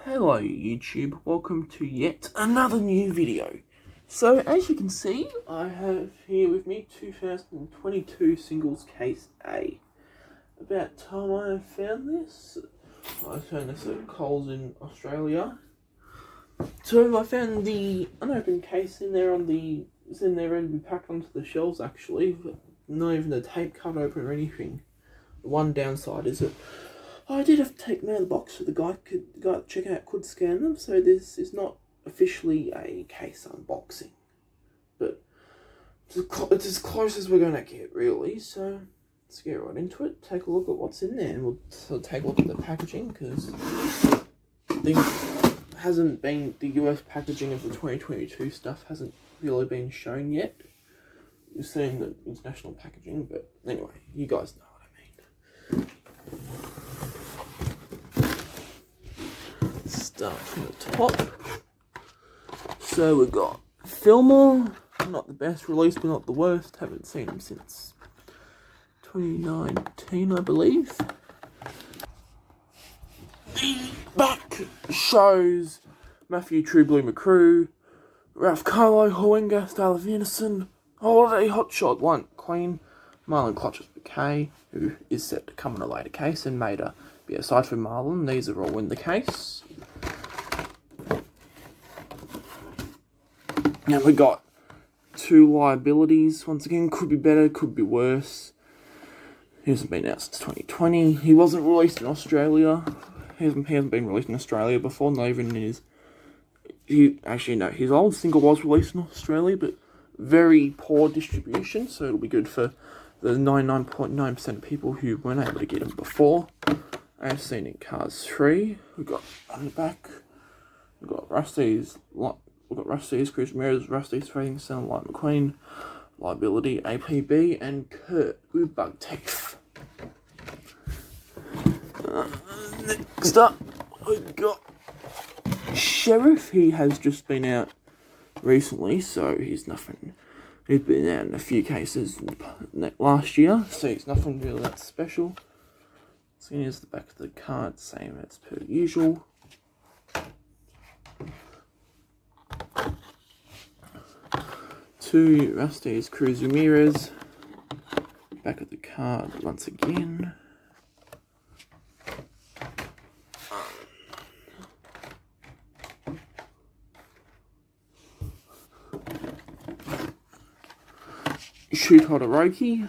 Hello YouTube, welcome to yet another new video. So as you can see, I have here with me 2022 Singles Case A. About time I found this. I found this at Coles in Australia. So I found the unopened case in there it's in there ready to be packed onto the shelves actually, but not even the tape cut open or anything. The one downside is that I did have to take them out of the box so the guy to check out could scan them, so this is not officially a case unboxing. But it's as close as we're going to get, really, so let's get right into it, take a look at what's in there, and we'll sort of take a look at the packaging, because the US packaging of the 2022 stuff hasn't really been shown yet. You've seen the international packaging, but anyway, you guys know what I mean. Start from the top. So we've got Fillmore, not the best release, but not the worst. Haven't seen them since 2019, I believe. The back shows Matthew Trubley McCrew, Ralph Carlow, Haul Inngas, Darla Vanderson, Holiday, Hotshot, McQueen, Marlon Clutches Bouquet, who is set to come in a later case, and Mater. But aside from Marlon, these are all in the case. Now we got two liabilities. Once again, could be better, could be worse. He hasn't been out since 2020. He wasn't released in Australia. He hasn't been released in Australia before, not even his... his old single was released in Australia, but very poor distribution, so it'll be good for the 99.9% of people who weren't able to get him before. As seen in Cars 3, we've got on the back, we've got Rust-eze, Cruz, Ramirez, Rust-eze, Trading Center, like McQueen, Liability, APB, and Kurt with bug teeth. Next up, we've got Sheriff. He has just been out recently, so he's nothing. He's been out in a few cases last year, so he's nothing really that special. So here's the back of the card, same as per usual. Two Rust-eze, Cruz, Ramirez. Back of the card once again. Shu Todoroki.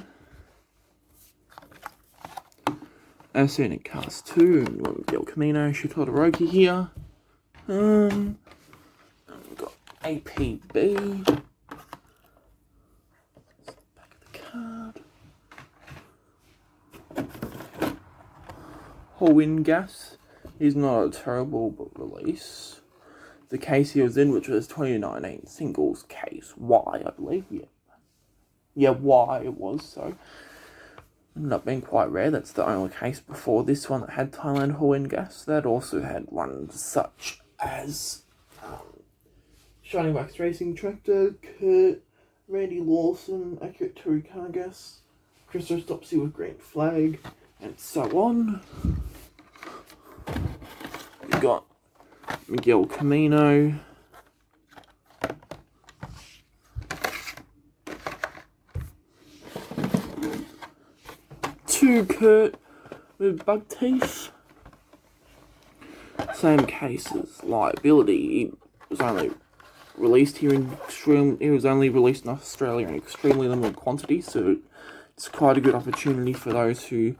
As seen in Cars 2, Miguel Camino, Shu Todoroki here. We've got APB. Back of the card. Haul Inngas is not a terrible release. The case he was in, which was 2019 Singles Case Y, I believe. Yeah, Y it was, so. Ended up being quite rare. That's the only case before this one that had Thailand Haul Inngas. That also had ones such as Shining Wax Racing Tractor, Kurt, Randy Lawson, Accurate Turi Cargas, Christopher Stopsy with Green Flag, and so on. We've got Miguel Camino, two Kurt with bug teeth. Same case as Liability. He was only released here in Australia in extremely limited quantity, so it's quite a good opportunity for those who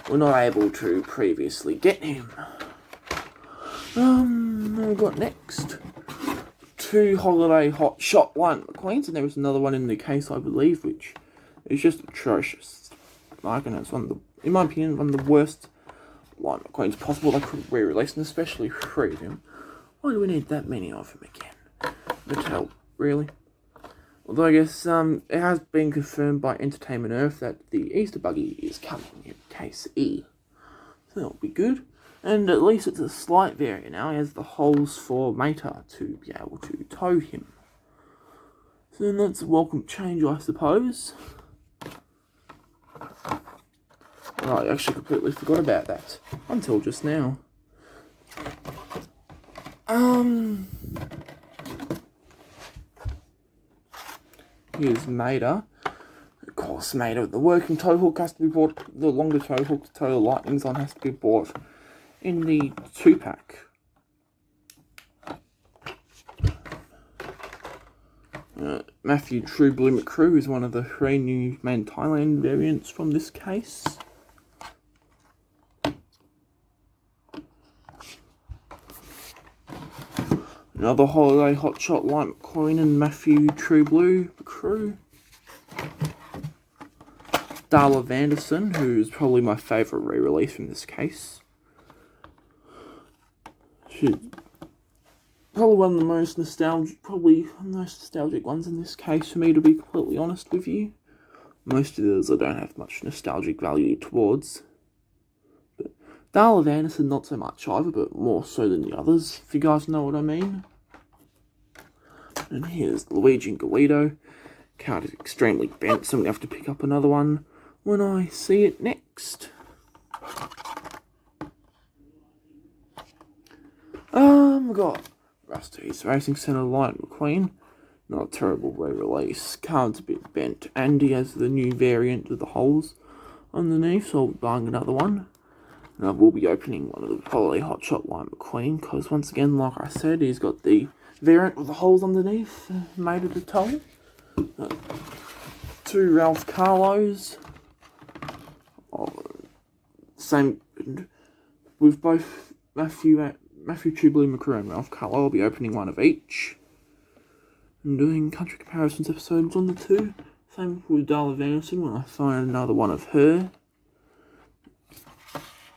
were not able to previously get him. We've got next two Holiday Hotshot McQueens, and there was another one in the case, I believe, which is just atrocious. I reckon it's in my opinion, one of the worst line McQueens possible they could re-release, and especially three of them. Why do we need that many of them again? Mattel, really? Although I guess it has been confirmed by Entertainment Earth that the Easter Buggy is coming in Case E. So that'll be good. And at least it's a slight variant now. He has the holes for Mater to be able to tow him. So that's a welcome change, I suppose. I actually completely forgot about that until just now. Here's Mater. Of course, Mater. The working tow hook has to be bought. The longer tow hook to tow the lightnings on has to be bought in the 2-pack. Matthew True Blue McCrew is one of the 3 new main Thailand variants from this case. Another holiday Hotshot like McQueen and Matthew True Blue McCrew. Darla Vanderson, who is probably my favourite re-release from this case. She's probably one of the most nostalgic, ones in this case for me, to be completely honest with you. Most of those I don't have much nostalgic value towards. But Darla Vanderson, not so much either, but more so than the others, if you guys know what I mean. And here's Luigi Guido. Card is extremely bent, so I'm going to have to pick up another one when I see it next. We got Rust-eze Racing Centre Light McQueen. Not a terrible re-release. Card's a bit bent, and he has the new variant with the holes underneath, so I'll be buying another one. And I will be opening one of the holiday Hotshot Light McQueen, because once again, like I said, he's got the variant with the holes underneath, made of the toe. 2 Ralph Carlows. Same with both Matthew True Blue McCrew and Ralph Carlow. I'll be opening one of each and doing country comparisons episodes on the 2. Same with Darla Vanderson when I find another one of her.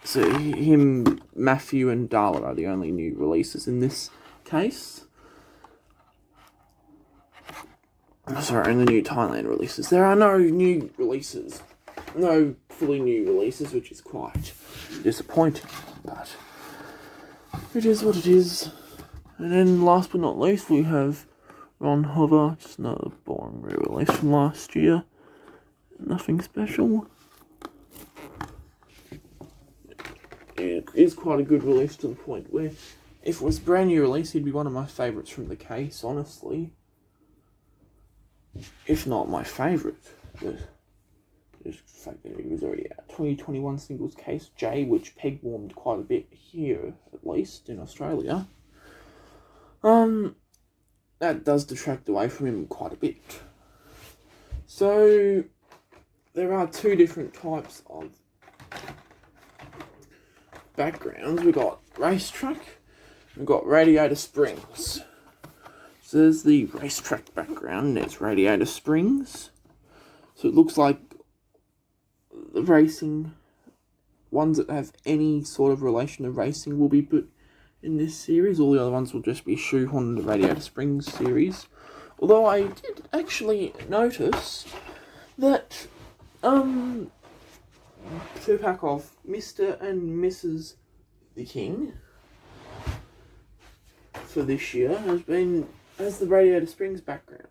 So him, Matthew and Darla are the only new releases in this case. Sorry, only new Thailand releases. There are no new releases. No fully new releases, which is quite disappointing, but it is what it is. And then last but not least, we have Ron Hover, just another boring re-release from last year. Nothing special. It is quite a good release, to the point where if it was a brand new release, he'd be one of my favourites from the case, honestly. If not my favourite. Just the fact that he was already out. 2021 singles case J, which peg warmed quite a bit here, at least in Australia. That does detract away from him quite a bit. So there are 2 different types of backgrounds. We've got racetrack, we've got radiator springs. So there's the racetrack background, there's radiator springs. So it looks like the racing ones that have any sort of relation to racing will be put in this series. All the other ones will just be shoehorned in the Radiator Springs series. Although I did actually notice that 2-pack of Mr. and Mrs. the King for this year has the Radiator Springs background.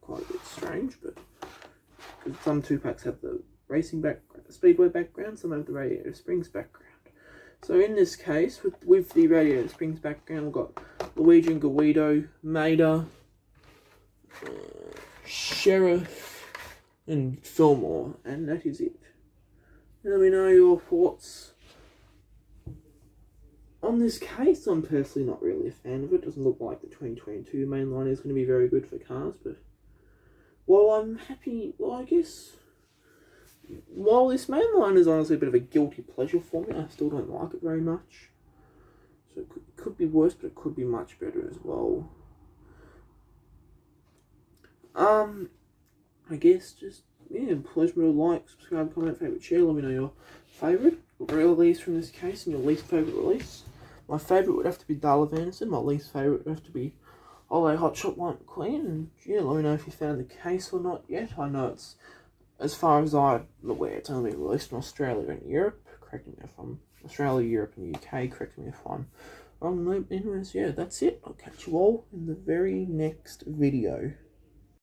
Quite a bit strange, but some 2-packs have the racing background, speedway background, some have the Radiator Springs background. So in this case, with the Radiator Springs background, we've got Luigi Guido, Mater, Sheriff, and Fillmore, and that is it. Let me know your thoughts on this case. I'm personally not really a fan of it. Doesn't look like the 2022 mainline is going to be very good for cars, but while I'm happy, I guess, while this mainline is honestly a bit of a guilty pleasure for me, I still don't like it very much. So it could be worse, but it could be much better as well. I guess just, pleasure to like, subscribe, comment, favourite, share. Let me know your favourite release from this case and your least favourite release. My favourite would have to be Darla Vanderson. My least favourite would have to be Holiday Hotshot Light McQueen. And let me know if you found the case or not yet. I know it's, as far as I'm aware, it's only been released in Australia and Europe. Correct me if I'm Australia, Europe, and UK. Correct me if I'm wrong. Anyways, that's it. I'll catch you all in the very next video.